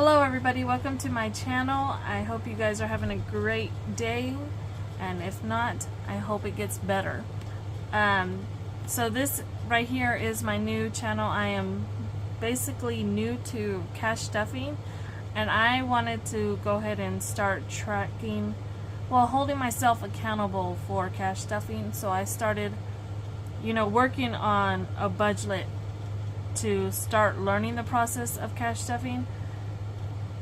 Hello everybody, welcome to my channel. I hope you guys are having a great day, and if not, I hope it gets better. So this right here is my new channel. I am basically new to cash stuffing, and I wanted to go ahead and start tracking, well, holding myself accountable for cash stuffing. So I started, working on a budget to start learning the process of cash stuffing.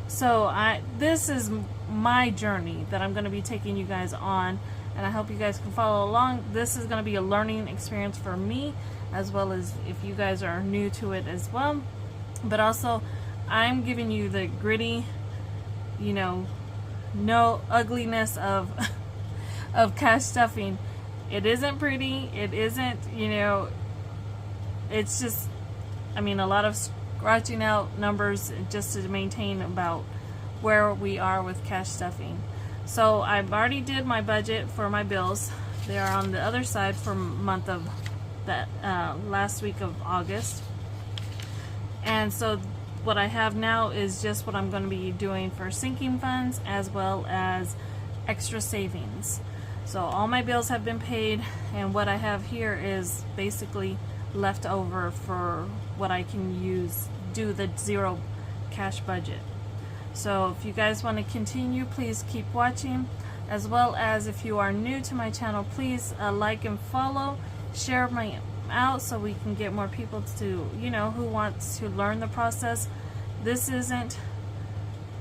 So this is my journey that I'm going to be taking you guys on, and I hope you guys can follow along. This is going to be a learning experience for me, as well as if you guys are new to it as well. But also, I'm giving you the gritty, no ugliness of of cash stuffing. It isn't pretty. It isn't, it's just, a lot of scratching out numbers just to maintain about where we are with cash stuffing. So I've already did my budget for my bills. They are on the other side for month of that last week of August. And so what I have now is just what I'm going to be doing for sinking funds as well as extra savings. So all my bills have been paid, and what I have here is basically left over for what I can do the zero cash budget. So if you guys want to continue, please keep watching, as well as if you are new to my channel, please like and follow, share my out so we can get more people to, who wants to learn the process. This isn't,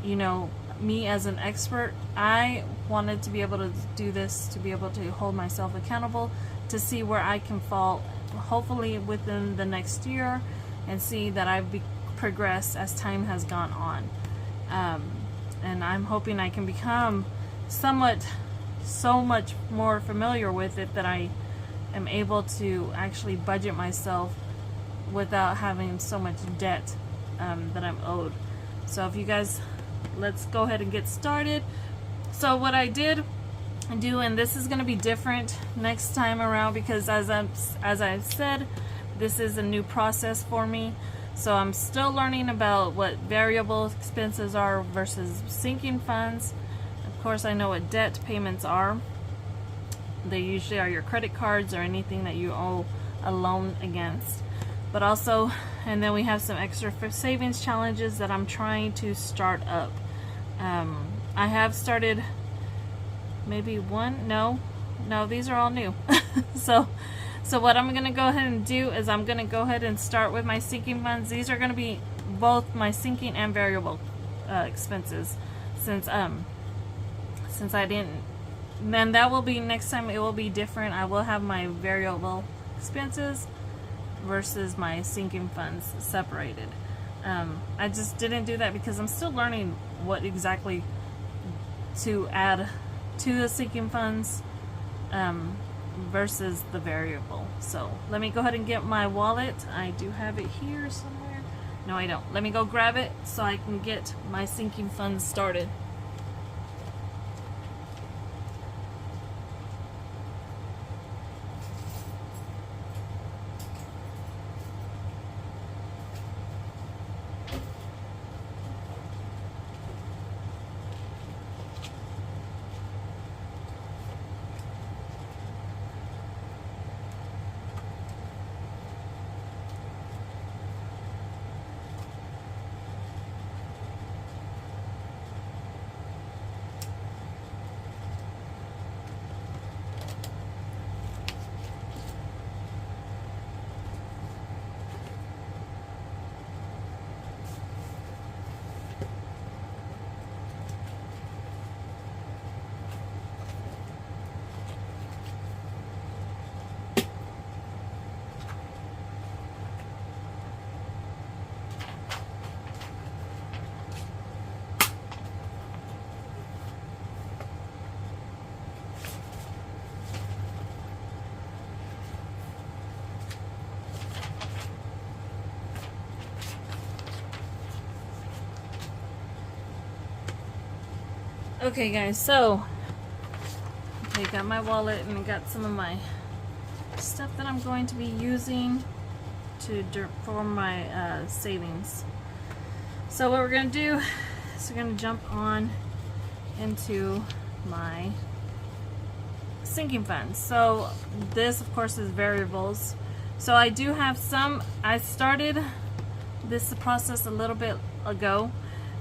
me as an expert. I wanted to be able to do this, to be able to hold myself accountable, to see where I can fall, hopefully within the next year, and see that I've progressed as time has gone on. And I'm hoping I can become so much more familiar with it that I am able to actually budget myself without having so much debt that I'm owed. So if you guys, let's go ahead and get started. So what I did do, and this is going to be different next time around, because as I've said, this is a new process for me. So I'm still learning about what variable expenses are versus sinking funds. Of course, I know what debt payments are. They usually are your credit cards or anything that you owe a loan against. But also, and then we have some extra savings challenges that I'm trying to start up. I have started maybe one. No, these are all new. So what I'm going to go ahead and do is I'm going to go ahead and start with my sinking funds. These are going to be both my sinking and variable expenses, since I didn't. Then that will be next time. It will be different. I will have my variable expenses versus my sinking funds separated. I just didn't do that because I'm still learning what exactly to add to the sinking funds versus the variable. So let me go ahead and get my wallet. I do have it here somewhere. No, I don't. Let me go grab it so I can get my sinking funds started. Okay guys, so I got my wallet and I got some of my stuff that I'm going to be using for my savings. So what we're going to do So we're going to jump on into my sinking fund. So this of course is variables. So I do have some, I started this process a little bit ago,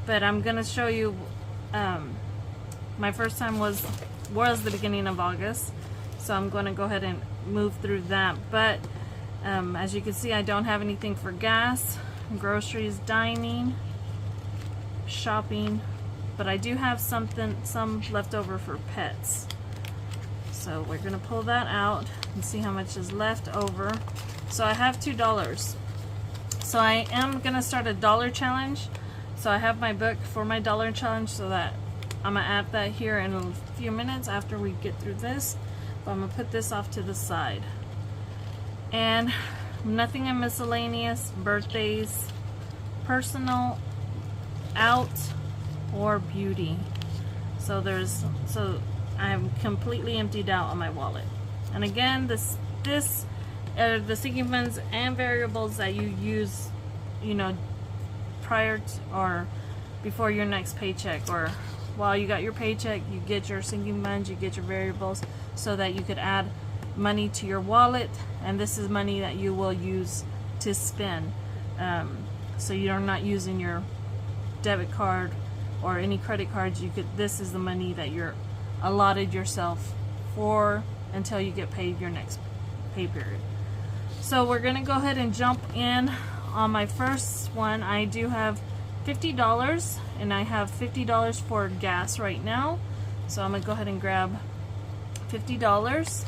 but I'm going to show you, my first time was the beginning of August. So I'm going to go ahead and move through that. But as you can see, I don't have anything for gas, groceries, dining, shopping, but I do have some left over for pets. So we're gonna pull that out and see how much is left over. So I have $2. So I am gonna start a dollar challenge. So I have my book for my dollar challenge, so that I'm gonna add that here in a few minutes after we get through this. But I'm gonna put this off to the side. And nothing in miscellaneous, birthdays, personal, out, or beauty. So I am completely emptied out on my wallet. And again, this the sinking funds and variables that you use, you know, prior to or before your next paycheck, or while you got your paycheck, you get your sinking funds, you get your variables, so that you could add money to your wallet. And this is money that you will use to spend. So you're not using your debit card or any credit cards. This is the money that you're allotted yourself for until you get paid your next pay period. So we're gonna go ahead and jump in on my first one. I do have $50, and I have $50 for gas right now. So I'm gonna go ahead and grab $50,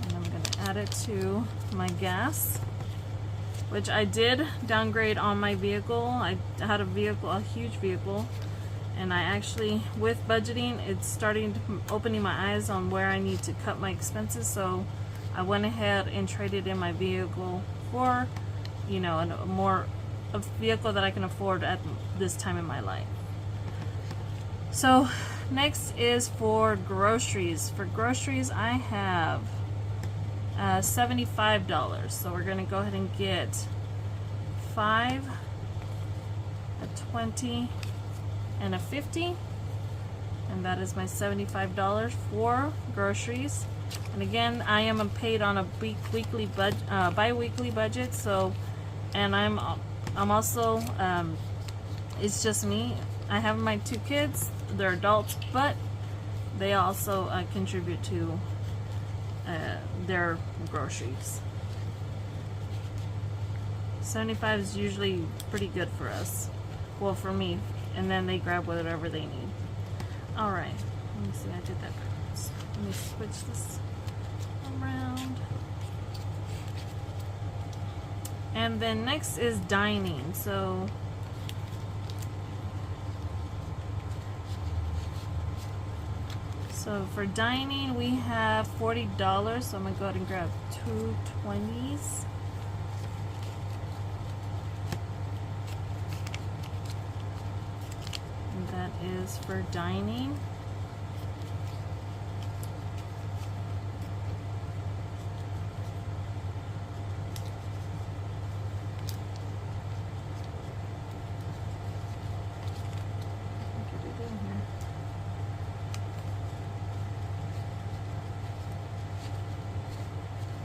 and I'm gonna add it to my gas, which I did downgrade on my vehicle. I had a huge vehicle, and I actually, with budgeting, it's starting to opening my eyes on where I need to cut my expenses. So I went ahead and traded in my vehicle for, you know, a vehicle that I can afford at this time in my life. So next is for groceries. For groceries, I have $75. So we're gonna go ahead and get 5, a 20, and a 50, and that is my $75 for groceries. And again, I am paid on a bi-weekly budget. So, and I'm also it's just me. I have my 2 kids; they're adults, but they also contribute to their groceries. 75 is usually pretty good for us. Well, for me. And then they grab whatever they need. Alright, let me see, I did that backwards. Let me switch this around. And then next is dining. So for dining, we have $40. So I'm gonna go ahead and grab 2 20s. That is for dining.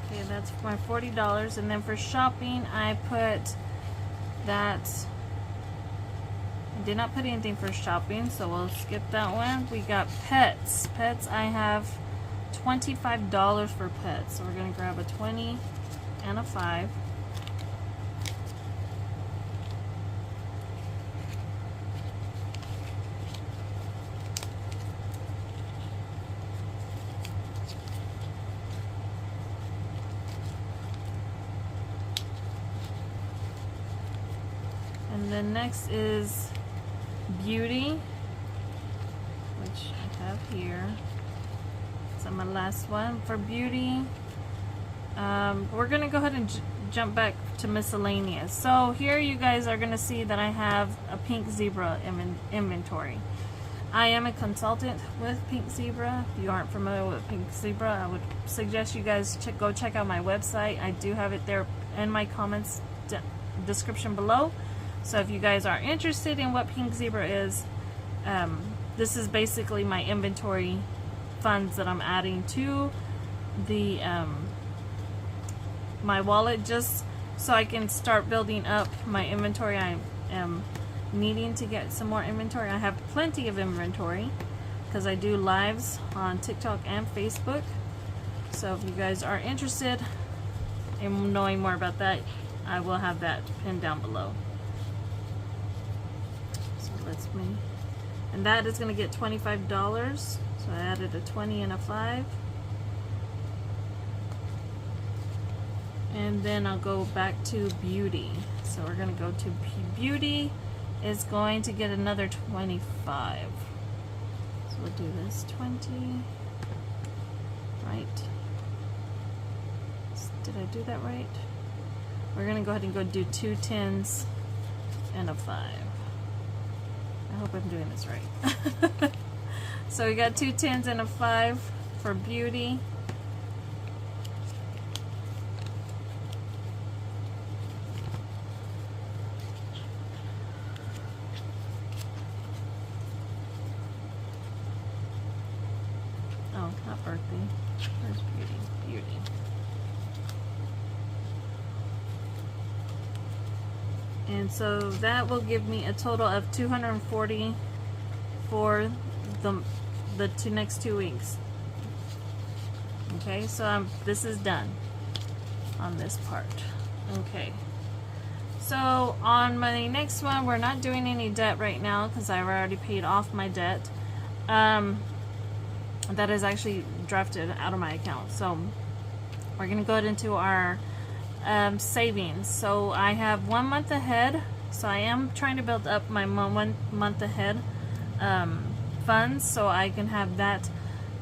Okay, that's my $40. And then for shopping, I put that. Did not put anything for shopping, so we'll skip that one. We got pets. Pets, I have $25 for pets. So we're going to grab a 20 and a 5. And then next is beauty, which I have here. So my last one for beauty. We're gonna go ahead and jump back to miscellaneous. So here you guys are gonna see that I have a Pink Zebra inventory. I am a consultant with Pink Zebra. If you aren't familiar with Pink Zebra, I would suggest you guys go check out my website. I do have it there in my comments description below. So if you guys are interested in what Pink Zebra is, this is basically my inventory funds that I'm adding to the my wallet, just so I can start building up my inventory. I am needing to get some more inventory. I have plenty of inventory because I do lives on TikTok and Facebook. So if you guys are interested in knowing more about that, I will have that pinned down below. So let's me, and that is going to get $25. So I added a 20 and a 5. And then I'll go back to beauty. So we're going to go to beauty is going to get another 25. So we'll do this 20. Right. Did I do that right? We're going to go ahead and go do 2 10s and a 5. I hope I'm doing this right. So we got 2 10s and a 5 for beauty. Oh, not birthday. Where's beauty? Beauty. And so that will give me a total of 240 for the next 2 weeks. Okay, so this is done on this part. Okay. So on my next one, we're not doing any debt right now because I've already paid off my debt. That is actually drafted out of my account. So we're going to go into our savings. So I have 1 month ahead. So I am trying to build up my 1 month ahead funds, so I can have that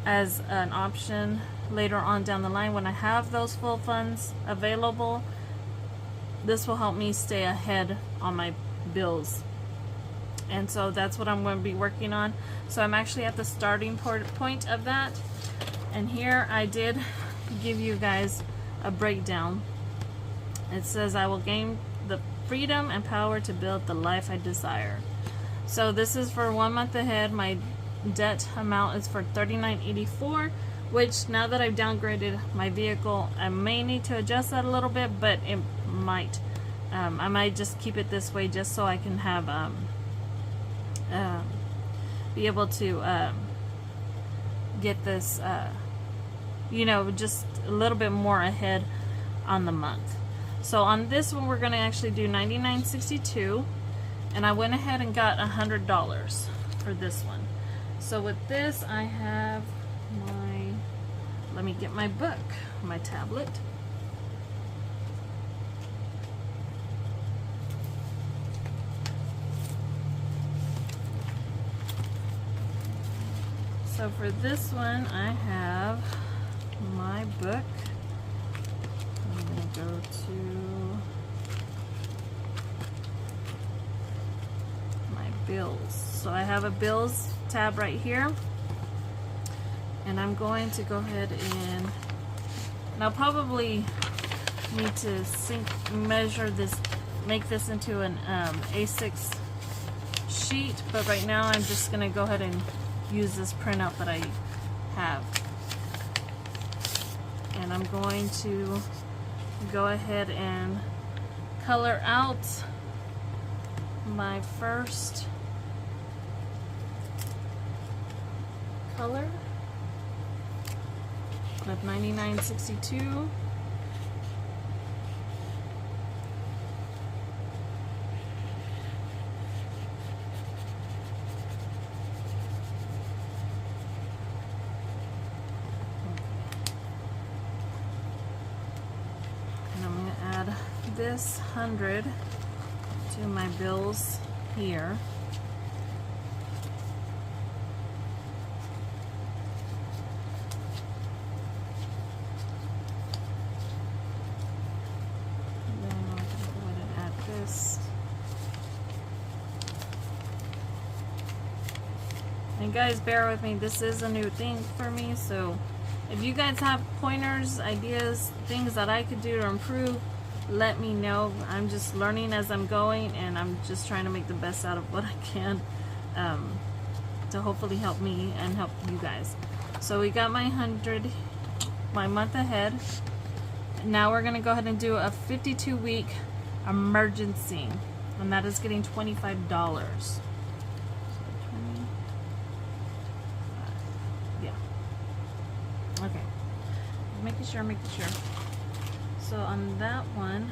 as an option later on down the line when I have those full funds available. This will help me stay ahead on my bills. And so that's what I'm going to be working on. So I'm actually at the starting point of that. And here I did give you guys a breakdown. It says I will gain the freedom and power to build the life I desire. So this is for 1 month ahead. My debt amount is for $39.84, which now that I've downgraded my vehicle, I may need to adjust that a little bit, but it might. I might just keep it this way just so I can have be able to get this you know, just a little bit more ahead on the month. So on this one we're going to actually do $99.62, and I went ahead and got $100 for this one. So with this I have my, let me get my book, my tablet. So for this one, I have my book. I'm going to go to my bills. So I have a bills tab right here. And I'm going to go ahead and I'll probably need to measure this, make this into an A6 sheet. But right now I'm just going to go ahead and use this printout that I have, and I'm going to go ahead and color out my first color of $99.62. This 100 to my bills here. And then I'm going to go ahead and add this. And guys, bear with me, this is a new thing for me, so if you guys have pointers, ideas, things that I could do to improve let me know. I'm just learning as I'm going, and I'm just trying to make the best out of what I can, to hopefully help me and help you guys. So we got my month ahead. Now we're gonna go ahead and do a 52-week emergency, and that is getting $25. Okay, making sure. So on that one,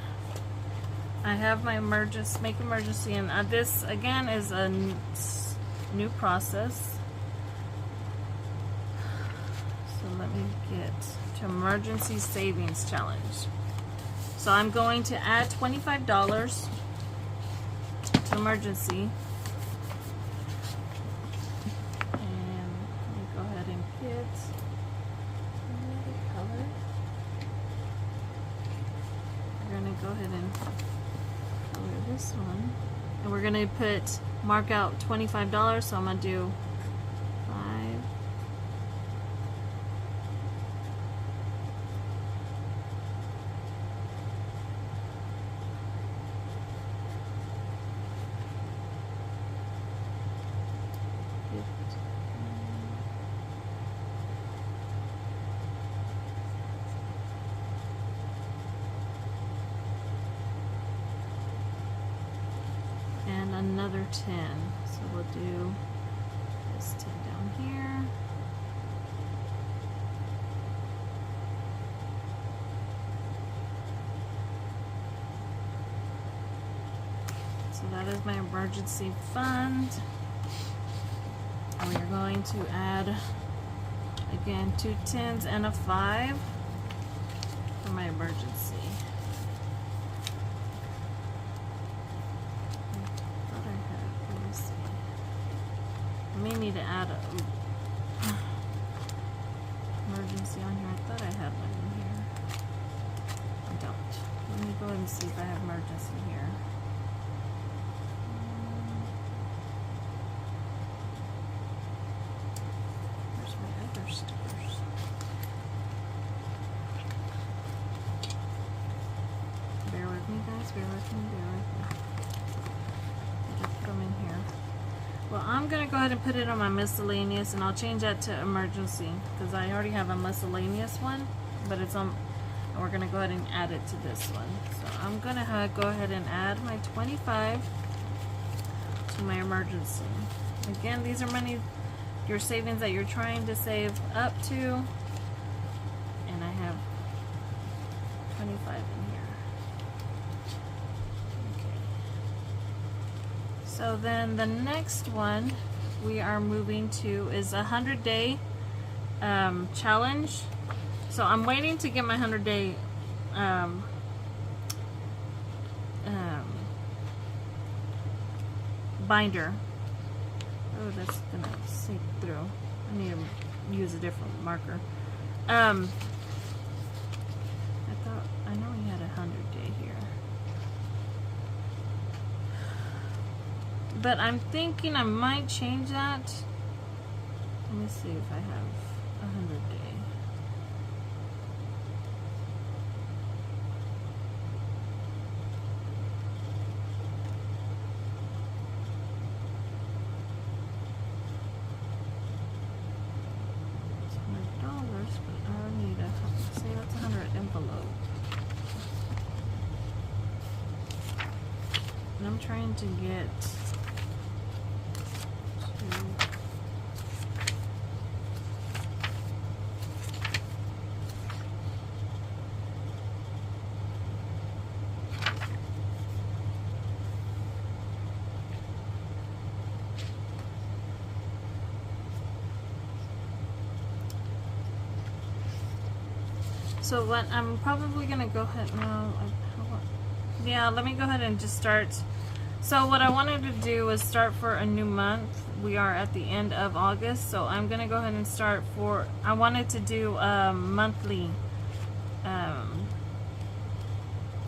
I have my emergency, and this again is a new process. So let me get to emergency savings challenge. So I'm going to add $25 to emergency. And let me go ahead and get color. We're gonna go ahead and color this one, and we're gonna mark out $25. So I'm gonna do 5. And another 10. So we'll do this 10 down here. So that is my emergency fund. And we're going to add again 2 10s and a 5 for my emergency. I may need to add a emergency on here. I thought I had one in here. I don't. Let me go ahead and see if I have emergency here. Where's my other stickers? Bear with me, guys. Bear with me. I just put them in here. Well, I'm going to go ahead and put it on my miscellaneous, and I'll change that to emergency because I already have a miscellaneous one, but it's on, and we're going to go ahead and add it to this one. So I'm going to go ahead and add my 25 to my emergency. Again, these are your savings that you're trying to save up to, and I have 25 in here. So then the next one we are moving to is a 100-day challenge. So I'm waiting to get my 100-day binder. Oh, that's gonna sink through. I need to use a different marker. I know we had a 100-day here. But I'm thinking I might change that. Let me see if I have a 100-day. It's $100, but I need say that's 100 envelope. And I'm trying to get so what I'm probably gonna go ahead now. Yeah, let me go ahead and just start. So what I wanted to do was start for a new month. We are at the end of August, so I'm gonna go ahead and start for. I wanted to do a monthly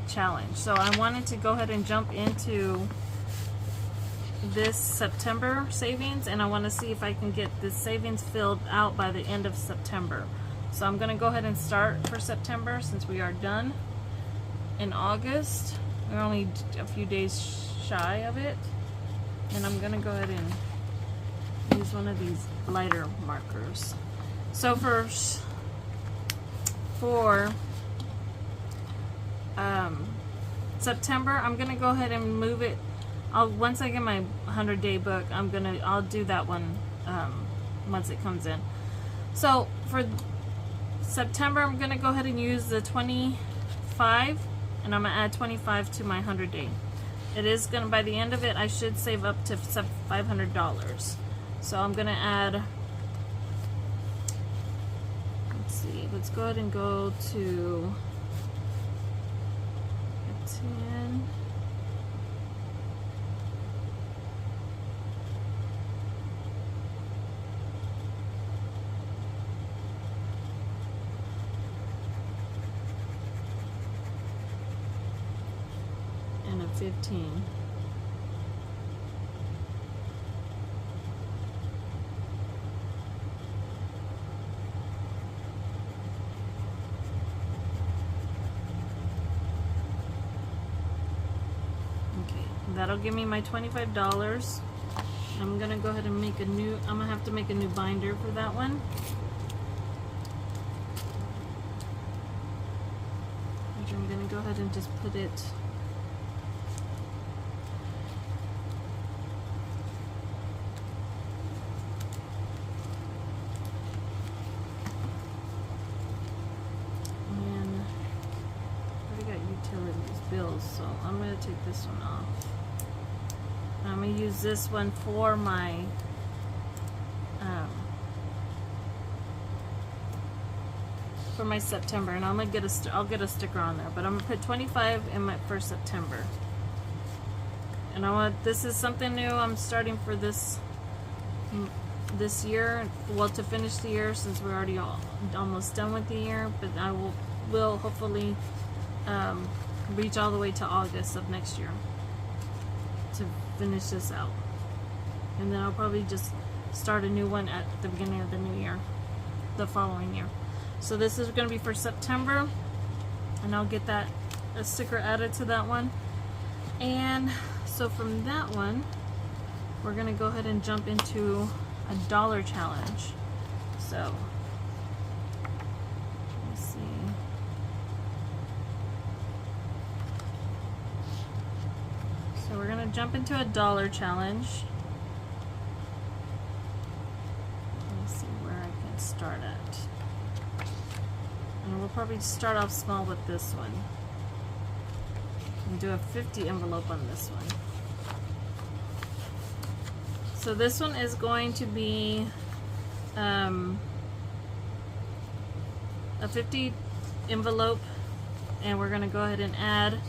challenge. So I wanted to go ahead and jump into this September savings, and I want to see if I can get this savings filled out by the end of September. So I'm going to go ahead and start for September since we are done, in August. We're only a few days shy of it. And I'm gonna go ahead and use one of these lighter markers. So for September, I'm gonna go ahead and move it. Once I get my 100-day book, I'll do that one once it comes in. So for September, I'm gonna go ahead and use the 25, and I'm gonna add 25 to my 100-day. It is gonna, by the end of it, I should save up to $500. So I'm gonna add. Let's see. Let's go ahead and go to 10. And a 15. That'll give me my $25. I'm gonna go ahead and make a new, I'm gonna have to make a new binder for that one. Which I'm gonna go ahead and just put it and I already got utilities bills, so I'm gonna take this one off. I'm going to use this one for my September, and I'm going to I'll get a sticker on there, but I'm going to put 25 in my for September. And this is something new I'm starting for this year, well, to finish the year, since we're already almost done with the year, but I will hopefully reach all the way to August of next year to finish this out, and then I'll probably just start a new one at the beginning of the new year, the following year. So this is going to be for September, and I'll get a sticker added to that one. And so from that one, we're going to go ahead and jump into a dollar challenge. So let's see. So we're going to jump into a dollar challenge. Let's see where I can start at. And we'll probably start off small with this one. And do a 50 envelope on this one. So this one is going to be a 50 envelope, and we're going to go ahead and add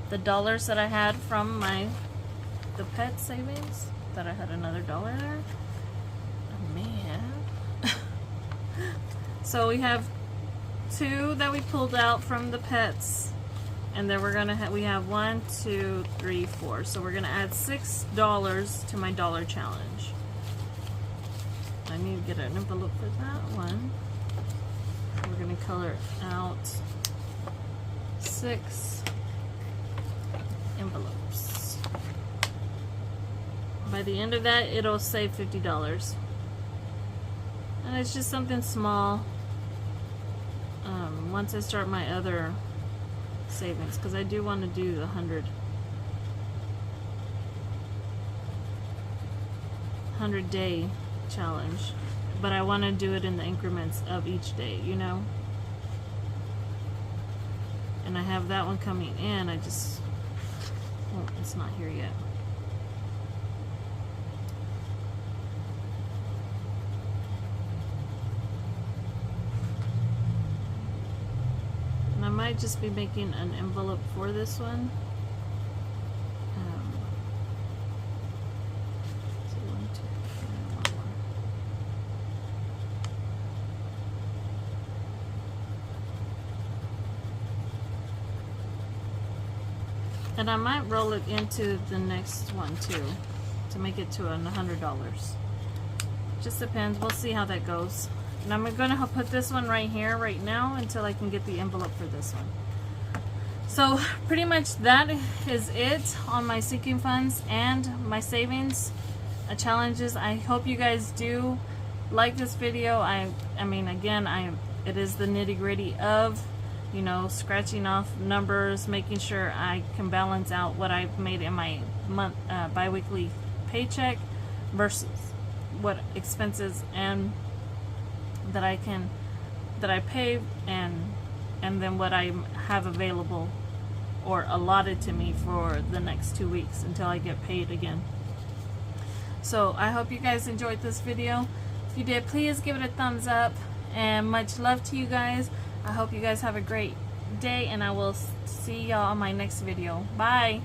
the dollars that I had from the pet savings. That I had another $1 there. I may have. So we have 2 that we pulled out from the pets, and then we're gonna we have 1, 2, 3, 4. So we're gonna add $6 to my dollar challenge. I need to get an envelope for that one. We're gonna color out 6 envelopes. By the end of that, it'll save $50. And it's just something small. Once I start my other savings, because I do want to do the 100-day challenge, but I want to do it in the increments of each day, you know. And I have that one coming in. It's not here yet. I might just be making an envelope for this one. So 1, 2, 3, 1 more. And I might roll it into the next one too, to make it to $100. Just depends. We'll see how that goes. And I'm going to put this one right here right now until I can get the envelope for this one. So pretty much that is it on my sinking funds and my savings challenges. I hope you guys do like this video. I mean, again, it is the nitty-gritty of, you know, scratching off numbers, making sure I can balance out what I've made in my bi-weekly paycheck versus what expenses and that I pay, and then what I have available or allotted to me for the next 2 weeks until I get paid again. So I hope you guys enjoyed this video. If you did, please give it a thumbs up, and much love to you guys. I hope you guys have a great day, and I will see y'all on my next video. Bye.